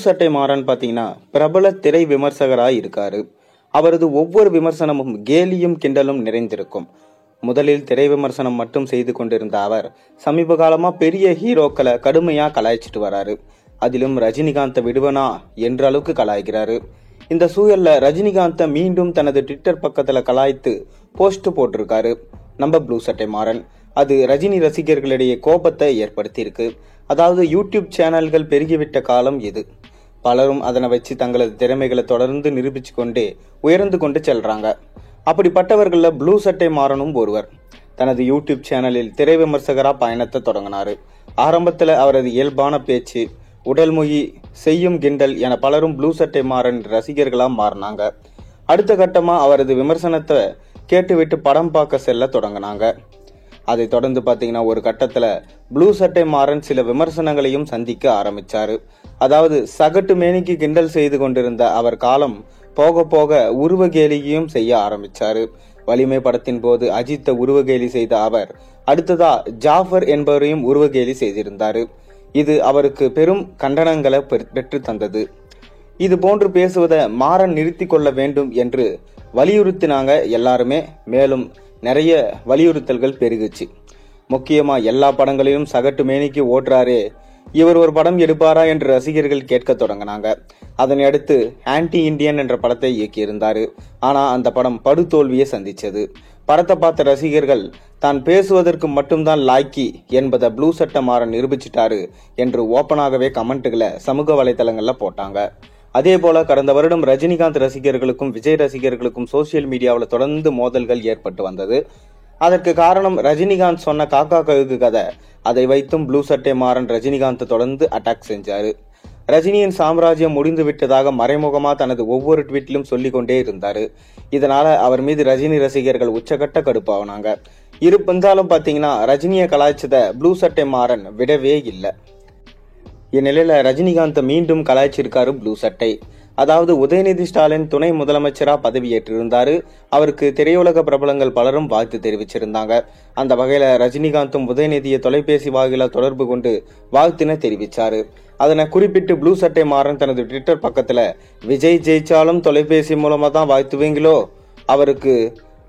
சட்டை மாறன் பாத்தீங்கன்னா பிரபல திரை விமர்சகராய் இருக்காரு. அவரது ஒவ்வொரு விமர்சனமும் கேலியும் கிண்டலும் நிறைந்திருக்கும். முதலில் திரை விமர்சனம் மட்டும் செய்து கொண்டிருந்த அவர் சமீப காலமா பெரிய ஹீரோக்களை கடுமையா கலாய்ச்சிட்டு வராரு. அதிலும் ரஜினிகாந்தை விடுவனா என்ற அளவுக்கு கலாய்க்கிறாரு. இந்த சூழல்ல ரஜினிகாந்தை மீண்டும் தனது ட்விட்டர் பக்கத்துல கலாய்த்து போஸ்ட் போட்டிருக்காரு நம்ம ப்ளூ சட்டை மாறன். அது ரஜினி ரசிகர்களிடையே கோபத்தை ஏற்படுத்தி இருக்கு. அதாவது யூடியூப் சேனல்கள் பெருகிவிட்ட காலம் இது. பலரும் அதனை வச்சு தங்களது திறமைகளை தொடர்ந்து நிரூபிச்சு கொண்டே உயர்ந்து கொண்டு செல்றாங்க. அப்படிப்பட்டவர்கள ப்ளூ சட்டை மாறனும் ஒருவர். தனது யூடியூப் சேனலில் திரை விமர்சகரா பயணத்தை தொடங்கினாரு. ஆரம்பத்துல அவரது இயல்பான பேச்சு, உடல் மொழி, செய்யும் கிண்டல் என பலரும் ப்ளூ சட்டை மாறன் ரசிகர்களா மாறினாங்க. அடுத்த கட்டமா அவரது விமர்சனத்தை கேட்டுவிட்டு படம் பார்க்க செல்ல தொடங்கினாங்க. அதை தொடர்ந்து பாத்தீங்கன்னா ஒரு கட்டத்துல ப்ளூ சட்டை மாறன் சில விமர்சனங்களையும் சந்திக்க ஆரம்பிச்சாரு. அதாவது சகட்டு மேனிக்கு கிண்டல் செய்து கொண்டிருந்த அவர் காலம் போக போக உருவகேலியையும் செய்ய ஆரம்பிச்சாரு. வலிமை படத்தின் போது அஜித்தை உருவகேலி செய்த அவர் அடுத்ததா ஜாஃபர் என்பவரையும் உருவகேலி செய்திருந்தாரு. இது அவருக்கு பெரும் கண்டனங்களை பெற்று தந்தது. இது போன்று பேசுவதை மாறன் நிறுத்தி கொள்ள வேண்டும் என்று வலியுறுத்தினாங்க எல்லாருமே. மேலும் நிறைய வலியுறுத்தல்கள் பெருகுச்சு. முக்கியமா எல்லா படங்களிலும் சகட்டு மேனிக்கு ஓட்டுறாரே, இவர் ஒரு படம் எடுப்பாரா என்று ரசிகர்கள் கேட்க தொடங்கினாங்க. அதனை அடுத்து ஆன்டி இண்டியன் என்ற படத்தை இயக்கியிருந்தாரு. ஆனா அந்த படம் படுதோல்வியை சந்திச்சது. படத்தை பார்த்த ரசிகர்கள் தான் பேசுவதற்கு மட்டும்தான் லாய்க்கி என்பதை ப்ளூ சட்டை மாறன் நிரூபிச்சிட்டாரு என்று ஓப்பனாகவே கமெண்ட்டுகளை சமூக வலைதளங்கள்ல போட்டாங்க. அதே போல கடந்த வருடம் ரஜினிகாந்த் ரசிகர்களுக்கும் விஜய் ரசிகர்களுக்கும் சோசியல் மீடியாவில் தொடர்ந்து மோதல்கள் ஏற்பட்டு வந்தது. அதற்கு காரணம் ரஜினிகாந்த் சொன்ன காக்கா கழுகு கதை. அதை வைத்தும் ப்ளூ சட்டை மாறன் ரஜினிகாந்த் தொடர்ந்து அட்டாக் செஞ்சாரு. ரஜினியின் சாம்ராஜ்யம் முடிந்து விட்டதாக மறைமுகமா தனது ஒவ்வொரு ட்வீட்லும் சொல்லிக் கொண்டே இருந்தாரு. இதனால அவர் மீது ரஜினி ரசிகர்கள் உச்சகட்ட கடுப்பாவனாங்க. இருந்தாலும் பாத்தீங்கன்னா ரஜினியை கலாய்ச்சத ப்ளூ சட்டை மாறன் விடவே இல்லை. இந்நிலையில ரஜினிகாந்த் மீண்டும் கலாய்ச்சிருக்காரு ப்ளூ சட்டை. அதாவது உதயநிதி ஸ்டாலின் துணை முதலமைச்சரா பதவியேற்றிருந்தாரு. அவருக்கு திரையுலக பிரபலங்கள் பலரும் வாழ்த்து தெரிவிச்சிருந்தாங்க. அந்த வகையில ரஜினிகாந்தும் உதயநிதியை தொலைபேசி வாயில தொடர்பு கொண்டு வாழ்த்தின தெரிவிச்சாரு. அதனை குறிப்பிட்டு ப்ளூ சட்டை மாறன் தனது ட்விட்டர் பக்கத்துல விஜய் ஜெயிச்சாலும் தொலைபேசி மூலமா தான் வாழ்த்துவீங்களோ, அவருக்கு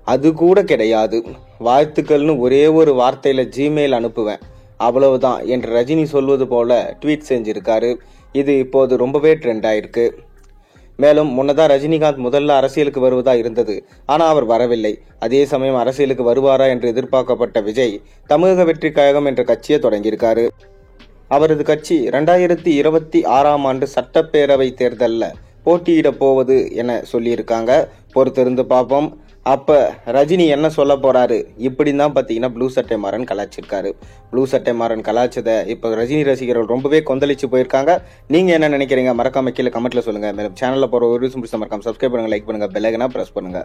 அது கூட கிடையாது, வாழ்த்துக்கள்னு ஒரே ஒரு வார்த்தையில ஜிமெயில் அனுப்புவேன், அவ்வளவுதான் என்று ரஜினி சொல்வது போல ட்வீட் செஞ்சிருக்காரு. இது இப்போது ரொம்பவே ட்ரெண்ட் ஆயிருக்கு. மேலும் முன்னதா ரஜினிகாந்த் முதல்ல அரசியலுக்கு வருவதா இருந்தது. ஆனா அவர் வரவில்லை. அதே சமயம் அரசியலுக்கு வருவாரா என்று எதிர்பார்க்கப்பட்ட விஜய் தமிழக வெற்றி கழகம் என்ற கட்சியை தொடங்கியிருக்காரு. அவரது கட்சி 2026 சட்டப்பேரவை தேர்தல்ல போட்டியிட போவது என சொல்லியிருக்காங்க. பொறுத்திருந்து பார்ப்போம். அப்ப ரஜினி என்ன சொல்ல போறாரு இப்படின்னு தான் பாத்தீங்கன்னா ப்ளூ சட்டை மாறன் கலாச்சிருக்காரு. ப்ளூ சட்டை மாறன் கலாச்சதை இப்ப ரஜினி ரசிகர்கள் ரொம்பவே கொந்தளிச்சு போயிருக்காங்க. நீங்க என்ன நினைக்கிறீங்க? மறக்காம கீழே கமெண்ட்ல சொல்லுங்க. மேலும் சேனல்ல போற ஒரு மறக்காம சப்ஸ்கிரைப் பண்ணுங்க, லைக் பண்ணுங்க, பெல் ஐகானை பிரஸ் பண்ணுங்க.